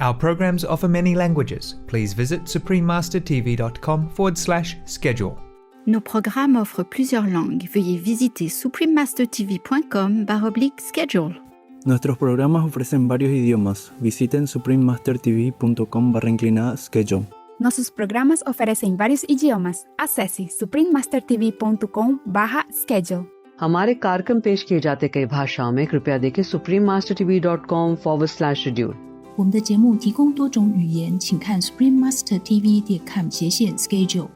Our programs offer many languages. Please visit suprememastertv.com/schedule. Nos programmes offrent plusieurs langues. Veuillez visiter suprememastertv.com/schedule. Nuestros programas ofrecen varios idiomas. Visiten suprememastertv.com/schedule. Nossos programas oferecem vários idiomas. Acesse suprememastertv.com/schedule. हमारे कार्यक्रम पेश किए जाते कई भाषाओं में कृपया देखें suprememastertv.com/schedule。我们的节目提供多种语言，请看 suprememastertv.com/schedule。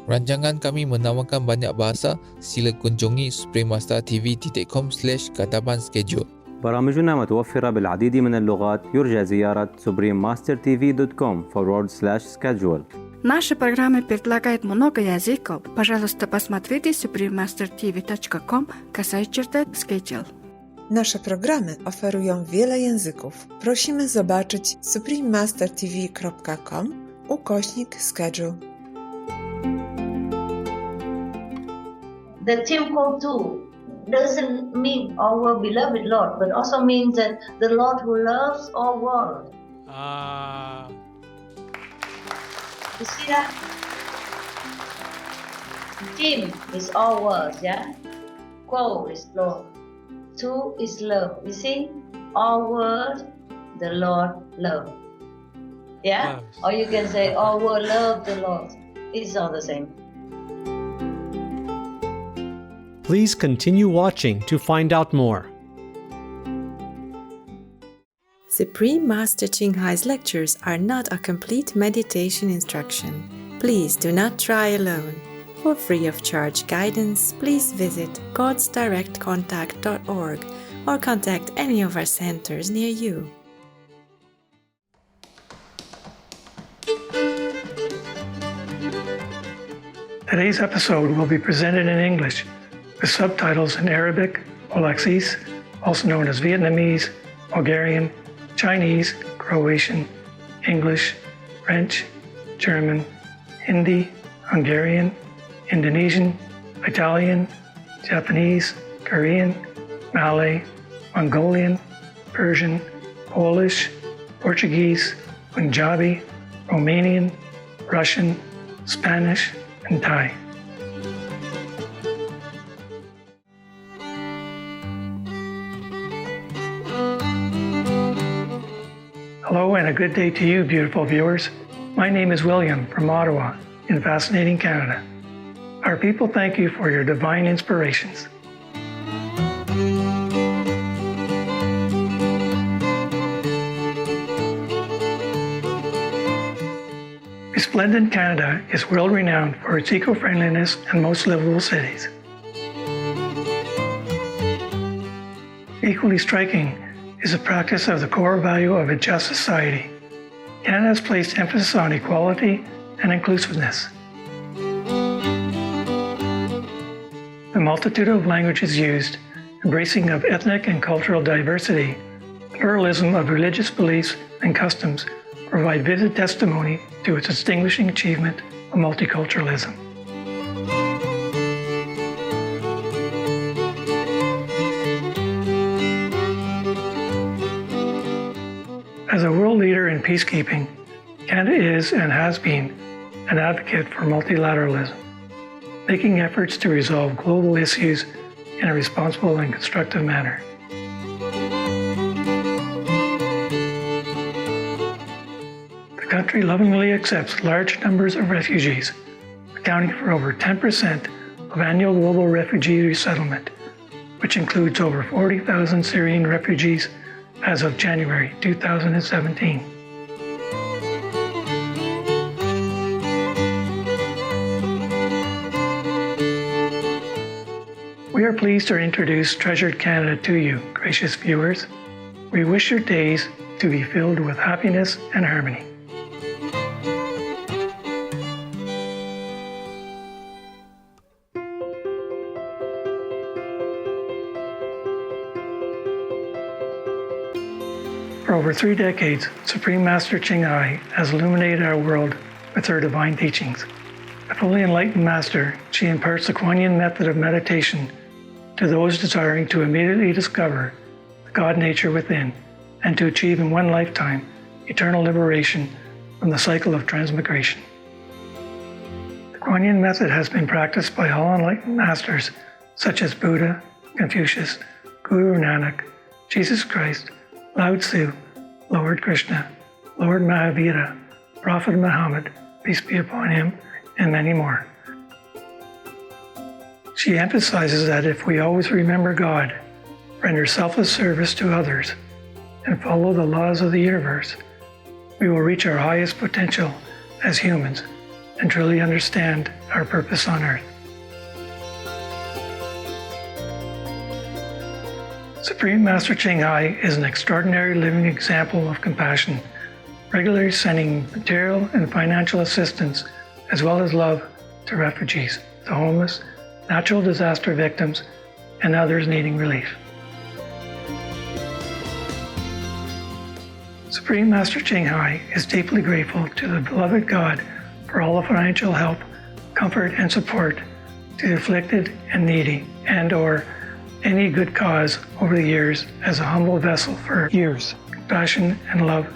Rancangan kami menawarkan banyak bahasa. Sila kunjungi suprememastertv.com/schedule. برامجنا متوفرة بالعديد من اللغات. يرجى زيارة suprememastertv.com/schedule. Наши программы предлагают много языков. Пожалуйста, посмотрите suprememastertv.com/schedule. Nasze programy oferują wiele języków. Prosimy zobaczyć suprememastertv.com/schedule. The temple too doesn't mean our beloved Lord, but also means that the Lord who loves our world. You see that? Tim is all words, yeah? Quo is Lord. Two is love. You see? All word, the Lord love. Yeah? Yes. Or you can say all word love the Lord. It's all the same. Please continue watching to find out more. Supreme Master Ching Hai's lectures are not a complete meditation instruction. Please do not try alone. For free of charge guidance, please visit godsdirectcontact.org or contact any of our centers near you. Today's episode will be presented in English with subtitles in Arabic, Polaksis, also known as Vietnamese, Bulgarian, Chinese, Croatian, English, French, German, Hindi, Hungarian, Indonesian, Italian, Japanese, Korean, Malay, Mongolian, Persian, Polish, Portuguese, Punjabi, Romanian, Russian, Spanish, and Thai. Hello and a good day to you, beautiful viewers. My name is William from Ottawa in fascinating Canada. Our people thank you for your divine inspirations. Resplendent Canada is world-renowned for its eco-friendliness and most livable cities. Equally striking is the practice of the core value of a just society. Canada has placed emphasis on equality and inclusiveness. The multitude of languages used, embracing of ethnic and cultural diversity, pluralism of religious beliefs and customs provide vivid testimony to its distinguishing achievement of multiculturalism. As a world leader in peacekeeping, Canada is and has been an advocate for multilateralism, making efforts to resolve global issues in a responsible and constructive manner. The country lovingly accepts large numbers of refugees, accounting for over 10% of annual global refugee resettlement, which includes over 40,000 Syrian refugees as of January 2017. We are pleased to introduce Treasured Canada to you, gracious viewers. We wish your days to be filled with happiness and harmony. For over 3 decades, Supreme Master Ching Hai has illuminated our world with her divine teachings. A fully enlightened master, she imparts the Kuan-Yin method of meditation to those desiring to immediately discover the God nature within and to achieve in one lifetime eternal liberation from the cycle of transmigration. The Kuan method has been practiced by all enlightened masters such as Buddha, Confucius, Guru Nanak, Jesus Christ, Lao Tzu, Lord Krishna, Lord Mahavira, Prophet Muhammad, peace be upon him, and many more. She emphasizes that if we always remember God, render selfless service to others, and follow the laws of the universe, we will reach our highest potential as humans and truly understand our purpose on earth. Supreme Master Ching Hai is an extraordinary living example of compassion, regularly sending material and financial assistance as well as love to refugees, the homeless, natural disaster victims, and others needing relief. Supreme Master Ching Hai is deeply grateful to the beloved God for all the financial help, comfort, and support to the afflicted and needy, and/or any good cause over the years as a humble vessel for years, compassion and love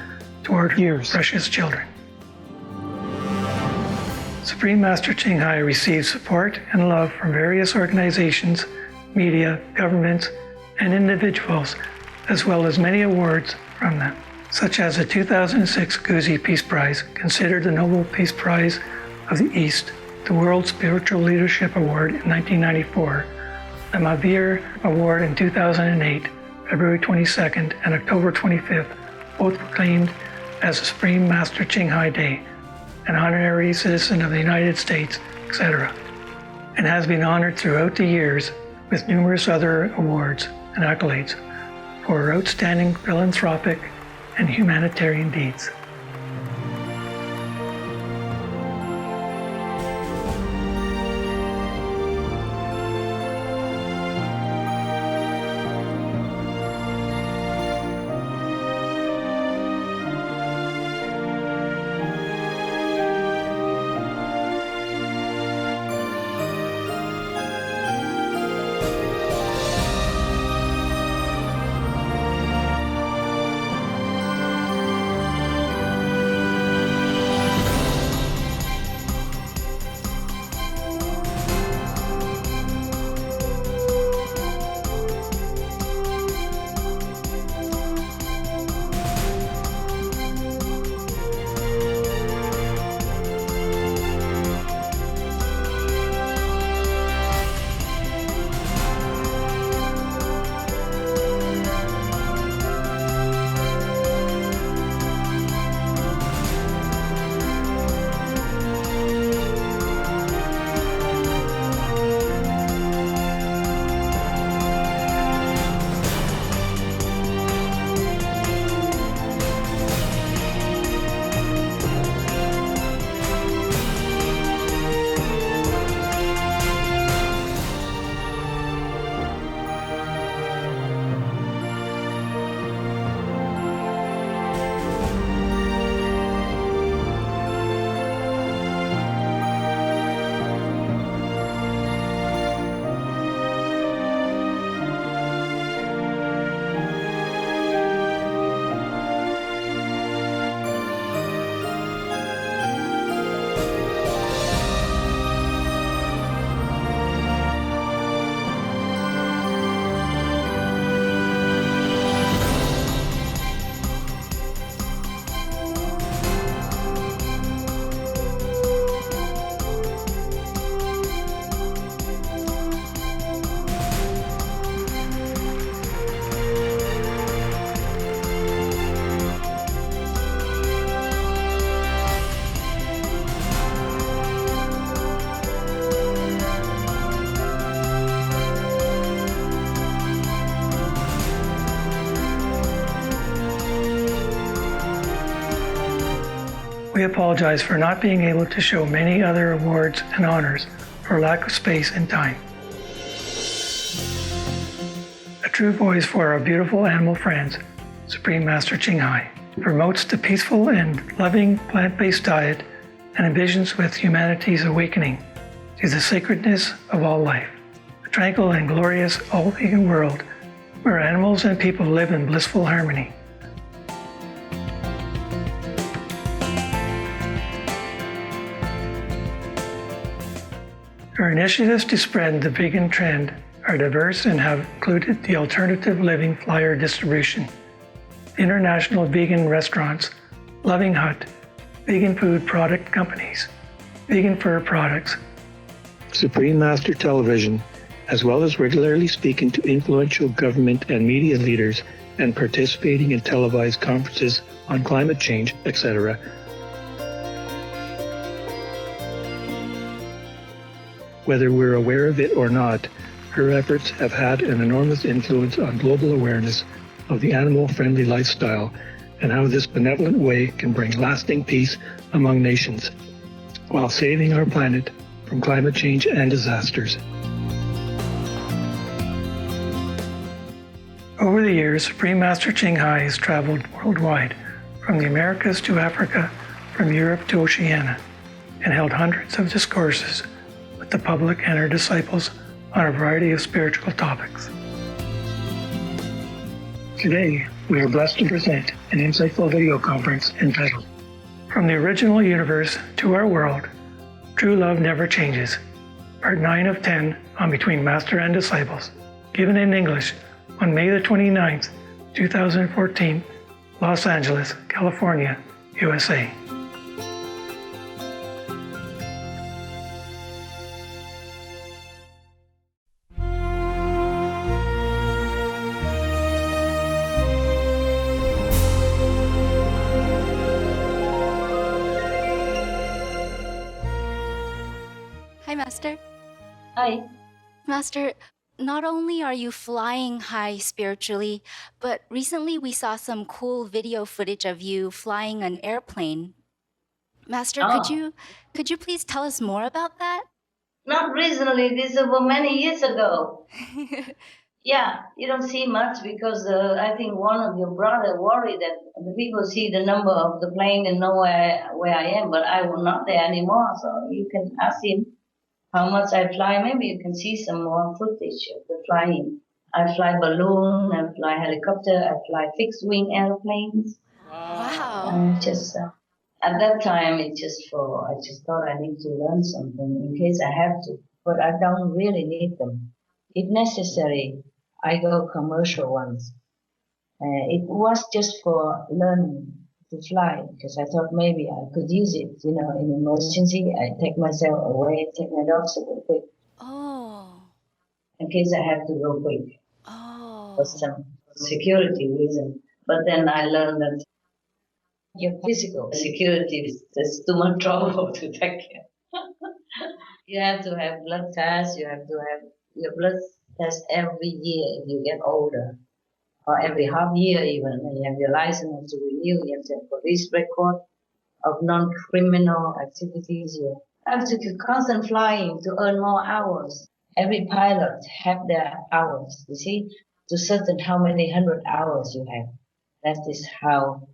toward years, precious children. Supreme Master Ching Hai receives support and love from various organizations, media, governments, and individuals, as well as many awards from them, such as the 2006 Guzi Peace Prize, considered the Nobel Peace Prize of the East, the World Spiritual Leadership Award in 1994, the Mavir Award in 2008, February 22nd and October 25th, both proclaimed as the Supreme Master Ching Hai Day, an honorary citizen of the United States, etc., and has been honored throughout the years with numerous other awards and accolades for outstanding philanthropic and humanitarian deeds. We apologize for not being able to show many other awards and honors for lack of space and time. A true voice for our beautiful animal friends, Supreme Master Ching Hai promotes the peaceful and loving plant-based diet and envisions with humanity's awakening to the sacredness of all life, a tranquil and glorious all-vegan world where animals and people live in blissful harmony. Our initiatives to spread the vegan trend are diverse and have included the Alternative Living Flyer distribution, the International Vegan Restaurants, Loving Hut, vegan food product companies, vegan fur products, Supreme Master Television, as well as regularly speaking to influential government and media leaders and participating in televised conferences on climate change, etc. Whether we're aware of it or not, her efforts have had an enormous influence on global awareness of the animal-friendly lifestyle and how this benevolent way can bring lasting peace among nations, while saving our planet from climate change and disasters. Over the years, Supreme Master Ching Hai has traveled worldwide, from the Americas to Africa, from Europe to Oceania, and held hundreds of discourses with the public and her disciples on a variety of spiritual topics. Today, we are blessed to present an insightful video conference entitled From the Original Universe to Our World, True Love Never Changes, Part 9 of 10 on Between Master and Disciples, given in English on May the 29th, 2014, Los Angeles, California, USA. Hi, Master. Hi. Master, not only are you flying high spiritually, but recently we saw some cool video footage of you flying an airplane. Master, could you please tell us more about that? Not recently, this was many years ago. Yeah, you don't see much because I think one of your brother worried that the people see the number of the plane and know where I am, but I will not there anymore. So you can ask him how much I fly. Maybe you can see some more footage of the flying. I fly balloon, I fly helicopter, I fly fixed wing airplanes. Wow. Just at that time, I just thought I need to learn something in case I have to, but I don't really need them. If necessary, I go commercial ones. It was just for learning to fly because I thought maybe I could use it, in emergency. I take myself away, take my dogs away quick. Oh. In case I have to go quick. Oh. For some security reason. But then I learned that your physical security is too much trouble to take care. You have to have blood tests, you have to have your blood test every year if you get older. Or every half year even. And you have your license to renew, you have to have police record of non-criminal activities. You have to keep constant flying to earn more hours. Every pilot have their hours, you see, to certain how many 100 hours you have. That is how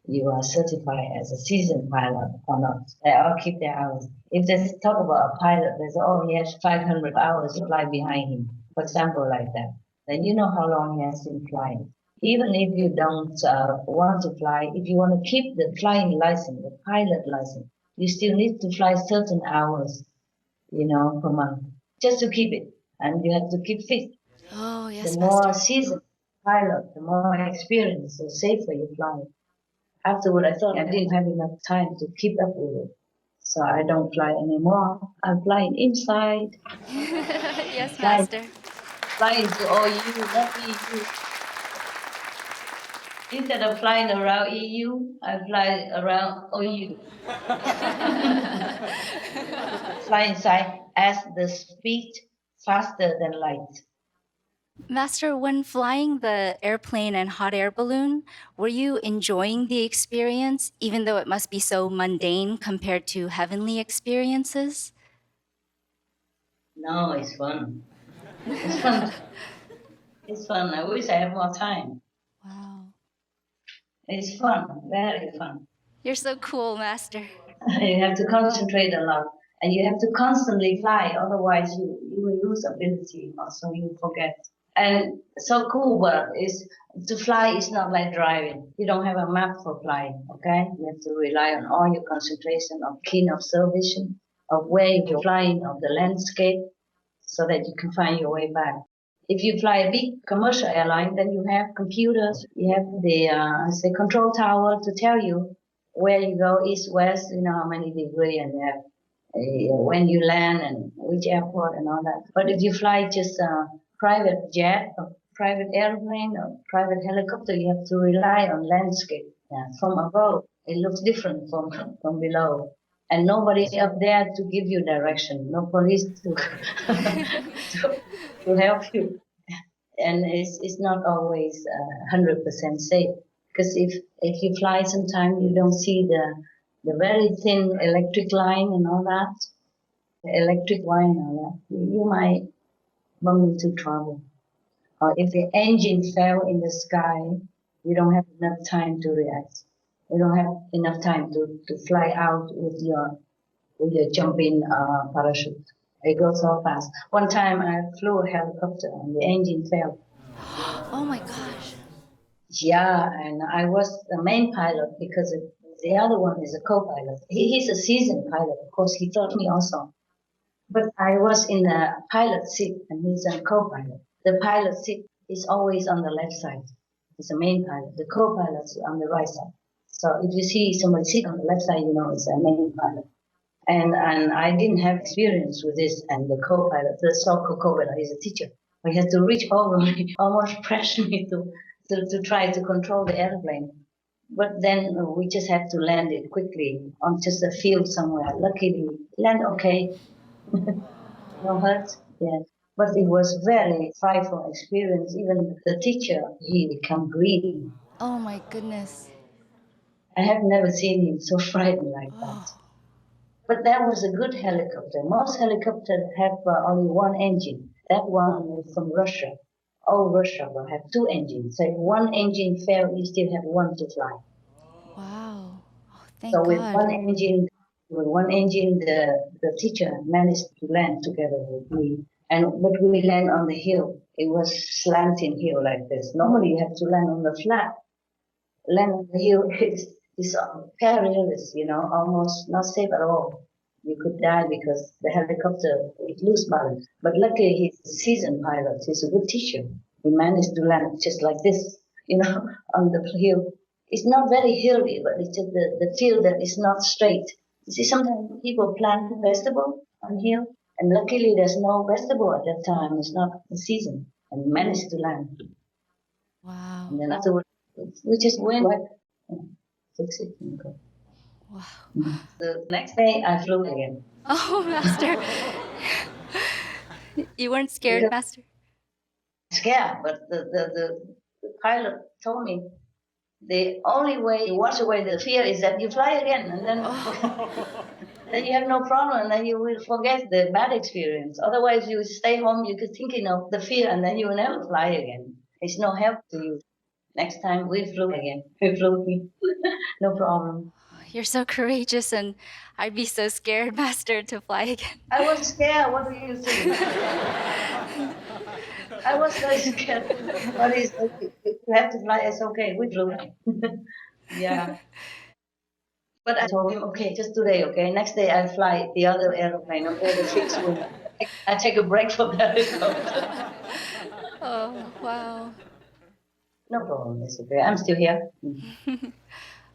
you are certified as a seasoned pilot or not. They all keep their hours. If they talk about a pilot, they say, oh, he has 500 hours to fly behind him, for example, like that. Then you know how long he has been flying. Even if you don't want to fly, if you want to keep the flying license, the pilot license, you still need to fly certain hours, per month, just to keep it. And you have to keep fit. Oh, yes, The more Master. seasoned pilot, the more experience, the safer you fly. Afterward, I thought I didn't have enough time to keep up with it. So I don't fly anymore. I'm flying inside. Yes, Master. Flying to OU, not EU. Instead of flying around EU, I fly around OU. Fly inside as the speed faster than light. Master, when flying the airplane and hot air balloon, were you enjoying the experience, even though it must be so mundane compared to heavenly experiences? No, it's fun. It's fun. It's fun. I wish I had more time. Wow. It's fun, very fun. You're so cool, Master. You have to concentrate a lot, and you have to constantly fly. Otherwise, you will lose ability. Also, you forget. And so cool, but to fly is not like driving. You don't have a map for flying. Okay, you have to rely on all your concentration of keen observation of where you're flying, of the landscape, so that you can find your way back. If you fly a big commercial airline, then you have computers, you have the control tower to tell you where you go, east, west, how many degrees, and you have when you land and which airport and all that. But if you fly just a private jet or private airplane or private helicopter, you have to rely on landscape. From above, it looks different from below. And nobody up there to give you direction, no police to to help you. And it's not always 100% safe, because if you fly sometime you don't see the very thin electric line and all that, the electric wire and all that, you might bump into trouble. Or if the engine fell in the sky, you don't have enough time to react. You don't have enough time to fly out with your jumping parachute. It goes so fast. One time I flew a helicopter and the engine fell. Oh my gosh. Yeah, and I was the main pilot because the other one is a co-pilot. He's a seasoned pilot. Of course, he taught me also. But I was in the pilot seat and he's a co-pilot. The pilot seat is always on the left side. He's the main pilot. The co-pilot is on the right side. So if you see somebody sit on the left side, you know it's a main pilot. And I didn't have experience with this, and the co-pilot, the so-called co-pilot, is a teacher. We had to reach over me, almost pressure me to try to control the airplane. But then we just had to land it quickly on just a field somewhere. Luckily, land okay. No hurt, yes. But it was very frightful experience. Even the teacher, he became greedy. Oh my goodness. I have never seen him so frightened like that. But that was a good helicopter. Most helicopters have only one engine. That one is from Russia. All Russia will have two engines. So if one engine fails, you still have one to fly. Wow. Oh, thank So God. with one engine, the teacher managed to land together with me. But we land on the hill. It was slanting hill like this. Normally you have to land on the flat. Land on the hill is perilous, almost not safe at all. You could die because the helicopter would lose balance. But luckily he's a seasoned pilot. He's a good teacher. He managed to land just like this, on the hill. It's not very hilly, but it's just the field that is not straight. You see, sometimes people plant vegetable on hill, and luckily there's no vegetable at that time. It's not the season, and we managed to land. Wow. And then afterwards, we just went back, fix it, and go. Wow. The next day, I flew again. Oh, Master. You weren't scared, Master? Scared, but the pilot told me the only way to wash away the fear is that you fly again, and then then you have no problem, and then you will forget the bad experience. Otherwise, you stay home, you keep thinking of the fear, and then you will never fly again. It's no help to you. Next time, we flew again. We flew, no problem. You're so courageous, and I'd be so scared, Master, to fly again. I was scared. What do you think? I was very scared. But you have to fly. It's okay. We flew. Yeah. But I told him, okay, just today, okay? Next day I fly the other airplane, okay, the fixed wing. I take a break from the helicopter. Oh, wow. No problem. It's okay. I'm still here.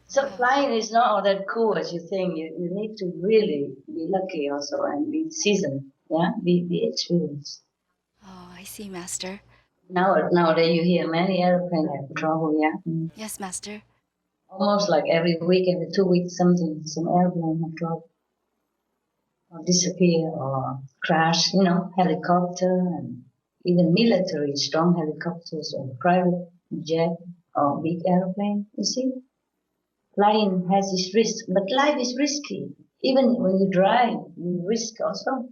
So flying is not all that cool as you think. You need to really be lucky also and be seasoned, yeah, be experienced. Oh, I see, Master. Nowadays you hear many airplanes have trouble, yeah. Yes, Master. Almost like every week, every 2 weeks, some airplane have trouble, or disappear, or crash. Helicopter and even military strong helicopters or private jet or big airplane. You see. Flying has its risk, but life is risky. Even when you drive, you risk also.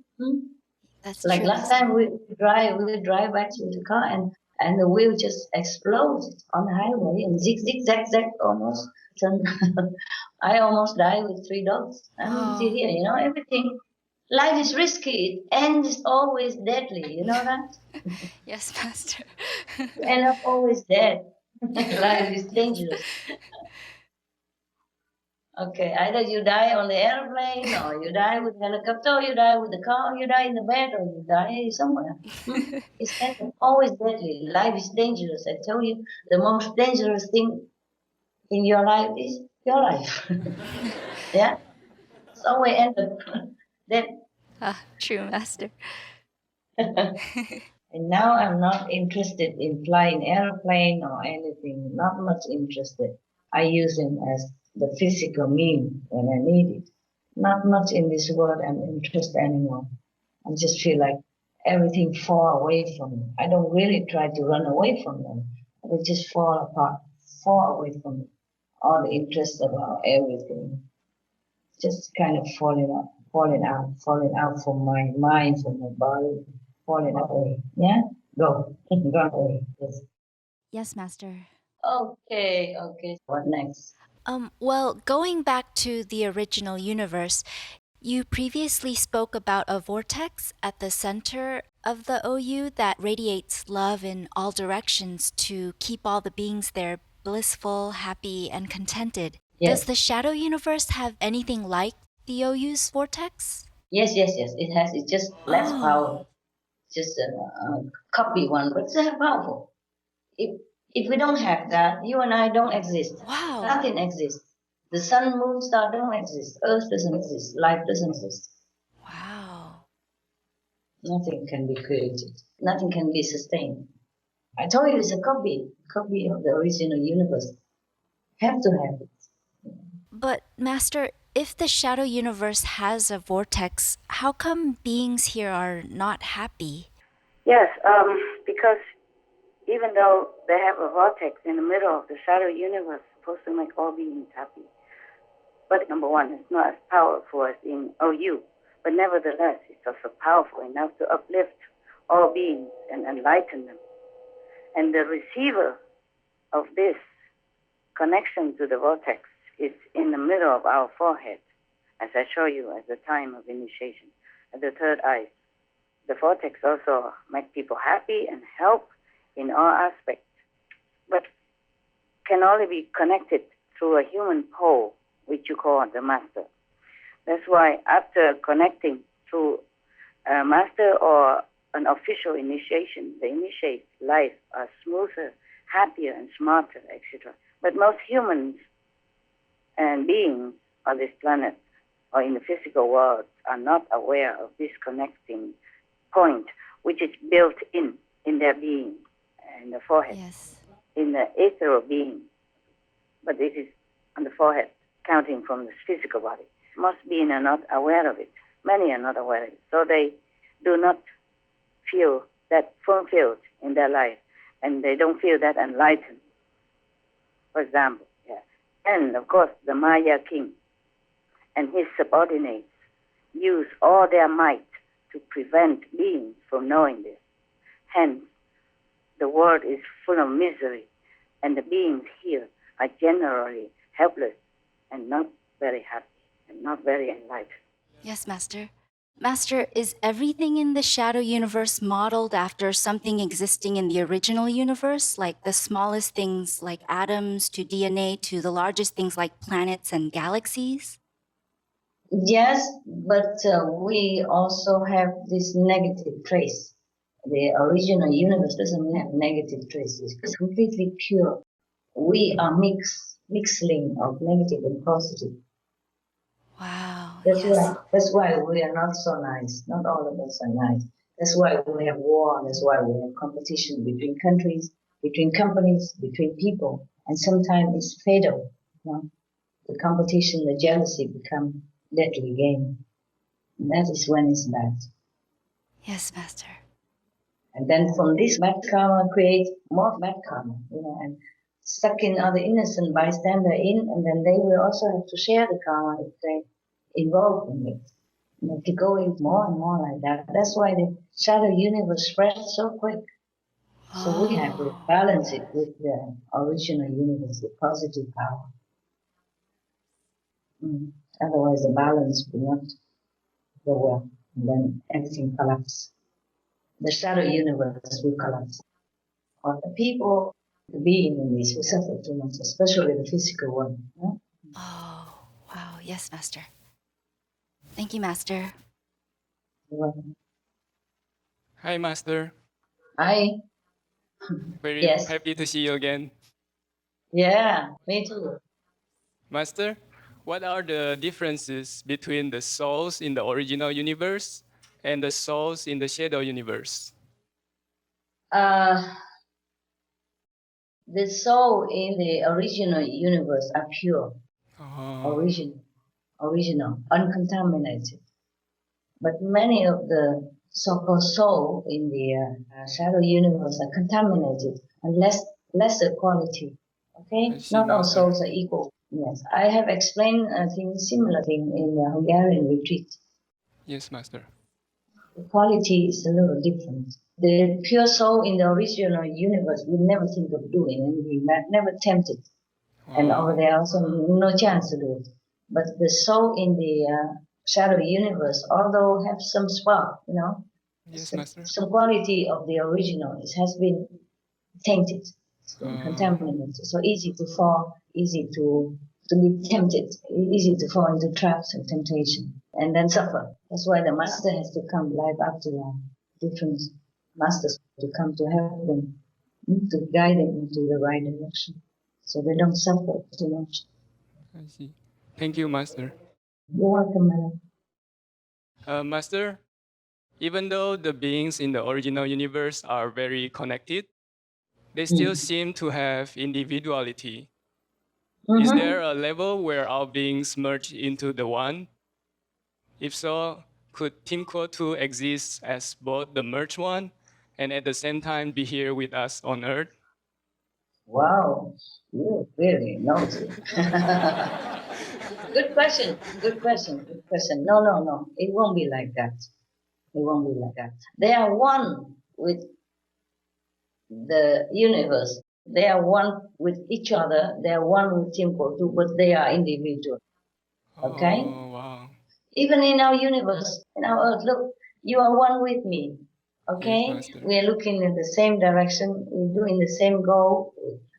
That's like true. Last time we drive back to the car and the wheel just explodes on the highway and zig, zag almost. I almost died with 3 dogs. I'm still here, everything. Life is risky. The end is always deadly, you know that? Yes, Master. You end up always dead. Life is dangerous. Okay, either you die on the airplane, or you die with helicopter, or you die with the car, or you die in the bed, or you die somewhere. It's always deadly. Life is dangerous. I tell you, the most dangerous thing in your life is your life. Yeah, it's always end up dead. True, Master. And now I'm not interested in flying airplane or anything. Not much interested. I use them as the physical mean when I need it. Not much in this world I'm interested anymore. I just feel like everything fall away from me. I don't really try to run away from them. They just fall apart, fall away from me. All the interest about everything. Just kind of falling out from my mind, from my body, falling away. Yeah? Go. Go away. Yes. Yes, Master. Okay. What next? Well, going back to the original universe, you previously spoke about a vortex at the center of the OU that radiates love in all directions to keep all the beings there blissful, happy, and contented. Yes. Does the shadow universe have anything like the OU's vortex? Yes. It has. It's just less power. Just a copy one, but it's powerful. If we don't have that, you and I don't exist. Wow. Nothing exists. The sun, moon, star don't exist. Earth doesn't exist. Life doesn't exist. Wow. Nothing can be created. Nothing can be sustained. I told you it's a copy of the original universe. Have to have it. But, Master, if the shadow universe has a vortex, how come beings here are not happy? Yes, because even though they have a vortex in the middle of the shadow universe, supposed to make all beings happy. But number one, it's not as powerful as in OU. But nevertheless, it's also powerful enough to uplift all beings and enlighten them. And the receiver of this connection to the vortex is in the middle of our forehead, as I show you at the time of initiation, at the third eye. The vortex also makes people happy and help in all aspects, but can only be connected through a human pole, which you call the master. That's why after connecting through a master or an official initiation, the initiate life are smoother, happier, and smarter, etc. But most humans and beings on this planet or in the physical world are not aware of this connecting point, which is built in their being, in the forehead, in the ethereal being. But this is on the forehead, counting from the physical body. Most beings are not aware of it. Many are not aware of it. So they do not feel that fulfilled in their life, and they don't feel that enlightened, for example. Yeah. And, of course, the Maya king and his subordinates use all their might to prevent beings from knowing this. Hence, the world is full of misery, and the beings here are generally helpless and not very happy and not very enlightened. Yes, Master. Master, is everything in the shadow universe modeled after something existing in the original universe, like the smallest things like atoms to DNA to the largest things like planets and galaxies? Yes, but we also have this negative trace. The original universe doesn't have negative traces. It's completely pure. We are mixing of negative and positive. Wow. That's why we are not so nice. Not all of us are nice. That's why we have war. That's why we have competition between countries, between companies, between people. And sometimes it's fatal. You know? The competition, the jealousy become deadly game. And that is when it's bad. Yes, Master. And then from this bad karma create more bad karma, you know, and suck in other innocent bystander in, and then they will also have to share the karma if they involved in it. You know, to go in more and more like that. That's why the shadow universe spreads so quick. So we have to balance it with the original universe, the positive power. Otherwise the balance will not go well, and then everything collapses. The shadow universe will collapse. Or the people, the being in this will suffer too much, especially the physical one. yes, Master. Thank you, Master. Hi, Master. Hi. Very Yes. happy to see you again. Yeah, me too. Master, what are the differences between the souls in the original universe and the souls in the shadow universe? The soul in the original universe are pure, original, uncontaminated. But many of the so-called soul in the shadow universe are contaminated and lesser quality. Okay, not all souls are equal. Yes, I have explained a similar thing in the Hungarian retreat. Yes, Master. The quality is a little different. The pure soul in the original universe we never think of doing, and we never tempted. And over there also no chance to do it. But the soul in the shadow universe, although have some spark, Yes, Master. some quality of the original, it has been tainted, contaminated. So easy to fall, easy to be tempted, easy to fall into traps and temptation, and then suffer. That's why the master has to come life after life, different masters to come to help them, to guide them into the right direction, so they don't suffer too much. I see. Thank you, Master. You're welcome, madam. Master, even though the beings in the original universe are very connected, they still seem to have individuality. Is there a level where our beings merge into the one? If so, could Timko 2 exist as both the merged one and at the same time be here with us on Earth? Wow, you're very nosy. Good question. No. It won't be like that. They are one with the universe. They are one with each other. They are one with Timko too, but they are individual. Okay? Oh, wow. Even in our universe, in our earth, look, you are one with me. Okay? Yes, we are looking in the same direction. We're doing the same goal.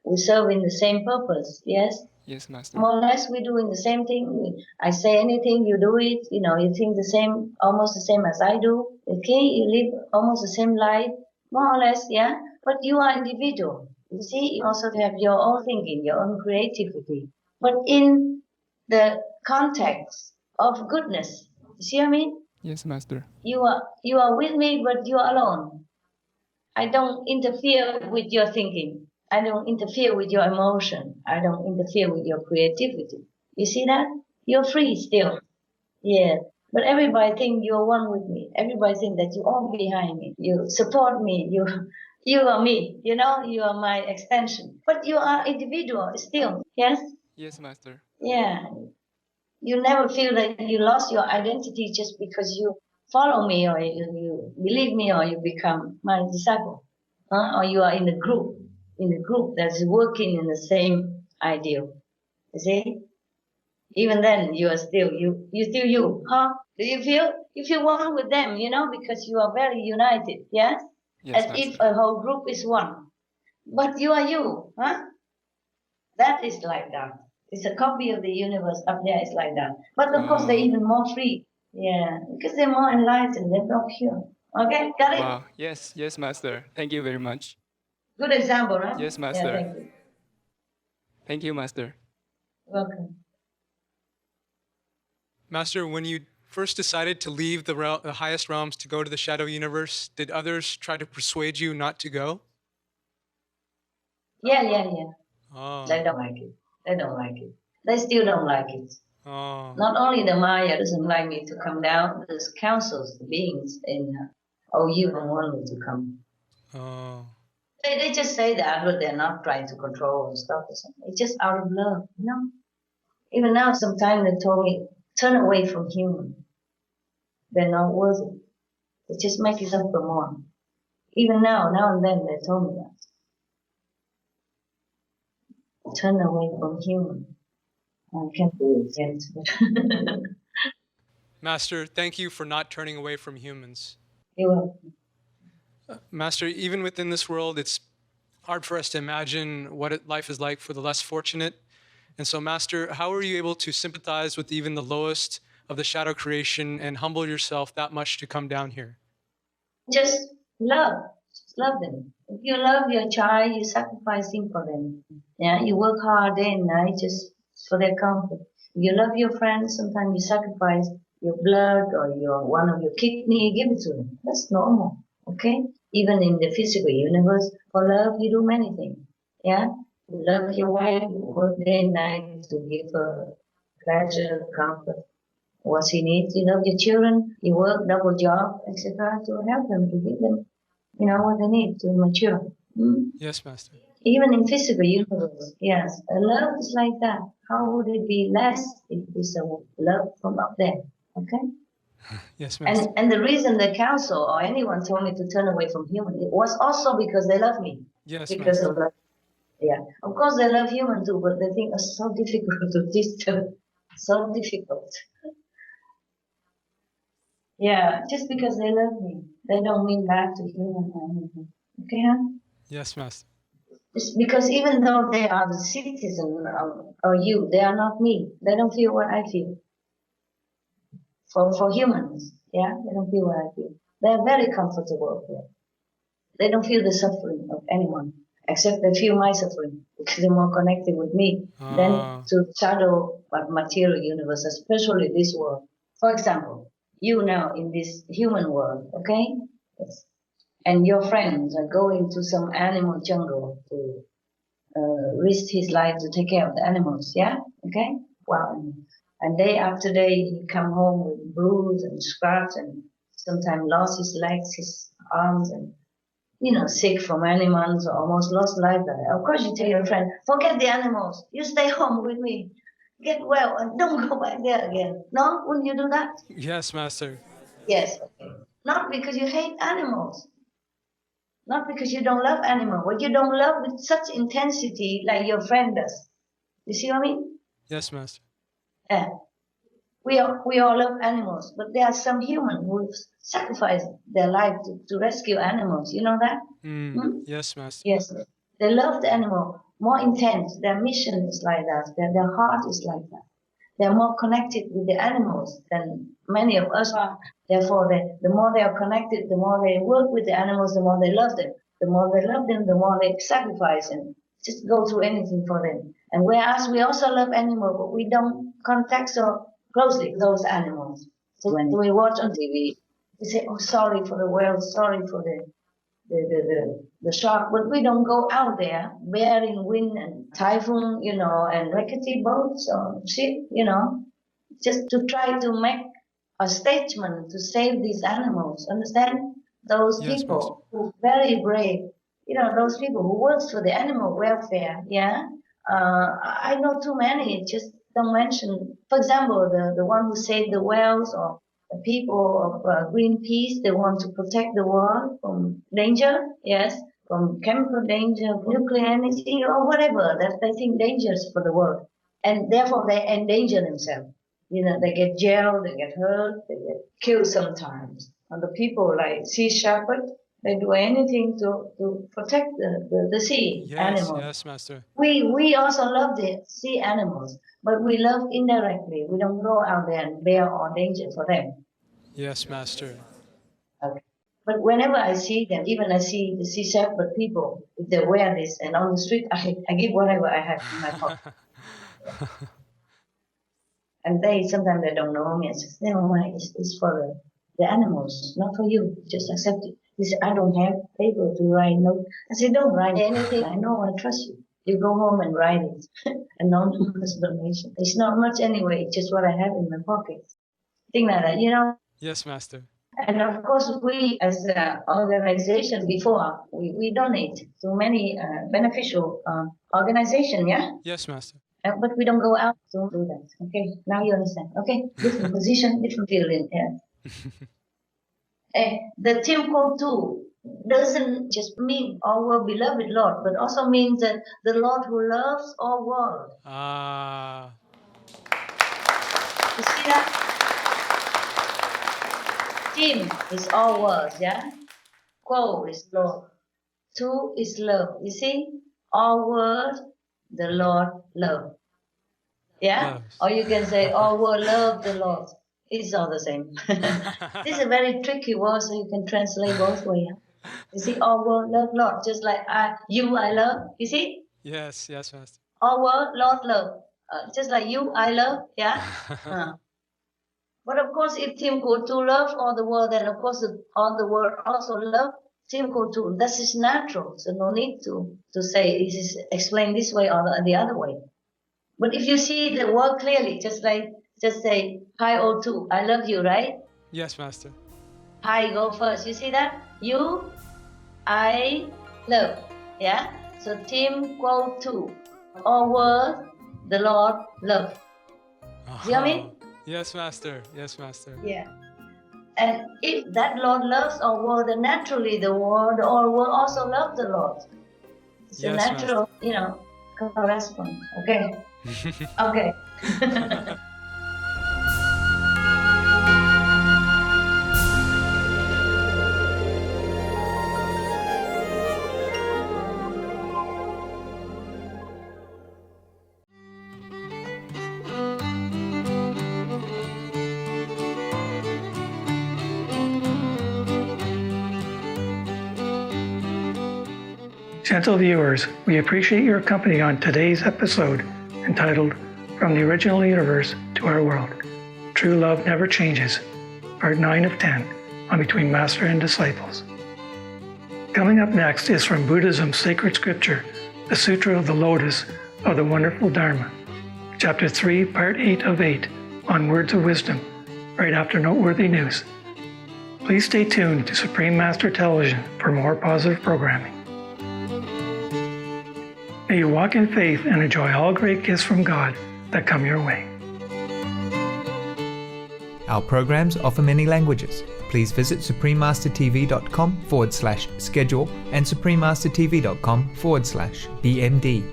We serve in the same purpose. Yes? Yes, Master. More or less, we're doing the same thing. I say anything, you do it. You think the same, almost the same as I do. Okay? You live almost the same life. More or less, yeah? But you are individual. You see, you also have your own thinking, your own creativity. But in the context of goodness, you see what I mean? Yes, Master. You are with me, but you are alone. I don't interfere with your thinking. I don't interfere with your emotion. I don't interfere with your creativity. You see that? You're free still. Yeah. But everybody think you're one with me. Everybody think that you're all behind me. You support me. You are me. You are my extension. But you are individual still. Yes? Yes, Master. Yeah. You never feel that you lost your identity just because you follow me or you believe me or you become my disciple. Or you are in a group that's working in the same ideal. You see? Even then you are still you still you, huh? Do you feel one with them, because you are very united, yes? Yes, As if a whole group is one. But you are you, huh? That is like that. It's a copy of the universe up there, it's like that. But of course they're even more free. Yeah, because they're more enlightened, they're more pure. Okay, got it? Wow. Yes, Master. Thank you very much. Good example, right? Yes, Master. Yeah, thank you. Thank you, Master. Welcome. Master, when you first decided to leave the highest realms to go to the shadow universe, did others try to persuade you not to go? Yeah. Oh. They don't like it. They still don't like it. Oh. Not only the Maya doesn't like me to come down, there's councils, the beings in OU don't want me to come. Oh. They just say that, but they're not trying to control and stuff or something. It's just out of love, Even now, sometimes they told me, turn away from human. They're not worth it. They just make it up for more. Even now and then they told me that. Turn away from human. I can't do it yet. Master, thank you for not turning away from humans. You're welcome. Master, even within this world, it's hard for us to imagine what life is like for the less fortunate. And so, Master, how are you able to sympathize with even the lowest of the shadow creation and humble yourself that much to come down here? Just love. Just love them. If you love your child, you sacrifice things for them. Yeah, you work hard day and night just for their comfort. If you love your friends, sometimes you sacrifice your blood or one of your kidney, give it to them. That's normal. Okay? Even in the physical universe, for love you do many things. Yeah? You love your wife, you work day and night to give her pleasure, comfort, what she needs. You love your children, you work double job, etc. to help them, to give them, what they need to mature. Yes, Master. Even in physical universe, yes, love is like that. How would it be less if it's a love from up there? Okay. Yes, Master. And the reason the council or anyone told me to turn away from human, it was also because they love me. Yes, because Master. of love. Yeah, of course they love human too, but they think it's so difficult to teach them. So difficult. Yeah, just because they love me, they don't mean bad to human or anything. Okay, huh? Yes, Master. It's because even though they are the citizen of you, they are not me. They don't feel what I feel. For humans, yeah, they don't feel what I feel. They are very comfortable here. They don't feel the suffering of anyone, except they feel my suffering because they're more connected with me than to shadow material universe, especially this world. For example, you now in this human world, okay? Yes. And your friends are going to some animal jungle to risk his life to take care of the animals, yeah? Okay? Wow. And day after day, he come home with bruise and scratch and sometimes lost his legs, his arms, and sick from animals, almost lost life. Of course, you tell your friend, forget the animals. You stay home with me. Get well and don't go back there again. No? Wouldn't you do that? Yes, Master. Yes. Okay. Not because you hate animals. Not because you don't love animals. But you don't love with such intensity like your friend does. You see what I mean? Yes, Master. Yeah. We all love animals, but there are some humans who sacrifice their life to rescue animals. You know that? Yes, Master. Yes. They love the animal more intense. Their mission is like that. Their heart is like that. They're more connected with the animals than many of us are. Therefore, the more they are connected, the more they work with the animals, the more they love them. The more they love them, the more they sacrifice and just go through anything for them. And whereas we also love animals, but we don't contact so closely those animals. So when we watch on TV, we say, "Oh, sorry for the whale, sorry for the shark," but we don't go out there bearing wind and typhoon, and rickety boats or ship, just to try to make a statement to save these animals. Understand? Those people who very brave, those people who works for the animal welfare. Yeah, I know too many. Just don't mention. For example, the one who saved the whales or the people of Greenpeace, they want to protect the world from danger, yes, from chemical danger, nuclear energy, or whatever that they think dangerous for the world. And therefore they endanger themselves. They get jailed, they get hurt, they get killed sometimes. And the people like sea shepherd, they do anything to protect the sea animals. Yes, Master. We also love the sea animals, but we love indirectly. We don't go out there and bear all danger for them. Yes, Master. Okay. But whenever I see them, even I see the sea shepherd people, if they wear this and on the street, I give whatever I have in my pocket. And sometimes they don't know me. I say, never mind, it's for the animals, not for you. Just accept it. He said, I don't have paper to write note. I said, don't write anything. I know, I trust you. You go home and write it. Anonymous donation. It's not much anyway, it's just what I have in my pocket. Thing like that, Yes, Master. And of course, we as an organization before, we donate to many beneficial organization, yeah? Yes, Master. But we don't go out to do that. Okay, now you understand. Okay, different position, different feeling. Yeah. The temple too doesn't just mean our beloved Lord, but also means that the Lord who loves all world. You see that? Tim is all words, yeah? Quo is Lord. Two is love. You see? All words, the Lord love. Yeah? Or you can say, all world love the Lord. It's all the same. This is a very tricky word, so you can translate both ways. You see, all world love Lord, just like I love. You see? Yes, Master. All world, Lord love. Just like you, I love. Yeah? But of course, if Team Kultur love all the world, then of course all the world also love Team Kultur. That is natural. So no need to say this is explained this way or the other way. But if you see the word clearly, just say hi O2, I love you, right? Yes, Master. Hi, go first. You see that? You, I love. Yeah? So Team Kultur, all world, the Lord love. See what I mean? Yes, Master. Yes, Master. Yeah. And if that Lord loves our world, then naturally the world also love the Lord. It's a natural, correspond. Okay. Okay. Gentle viewers, we appreciate your company on today's episode entitled From the Original Universe to Our World. True Love Never Changes, Part 9 of 10 on Between Master and Disciples. Coming up next is from Buddhism's sacred scripture, the Sutra of the Lotus of the Wonderful Dharma, Chapter 3, Part 8 of 8 on Words of Wisdom, right after noteworthy news. Please stay tuned to Supreme Master Television for more positive programming. May you walk in faith and enjoy all great gifts from God that come your way. Our programs offer many languages. Please visit suprememastertv.com/schedule and suprememastertv.com/BMD.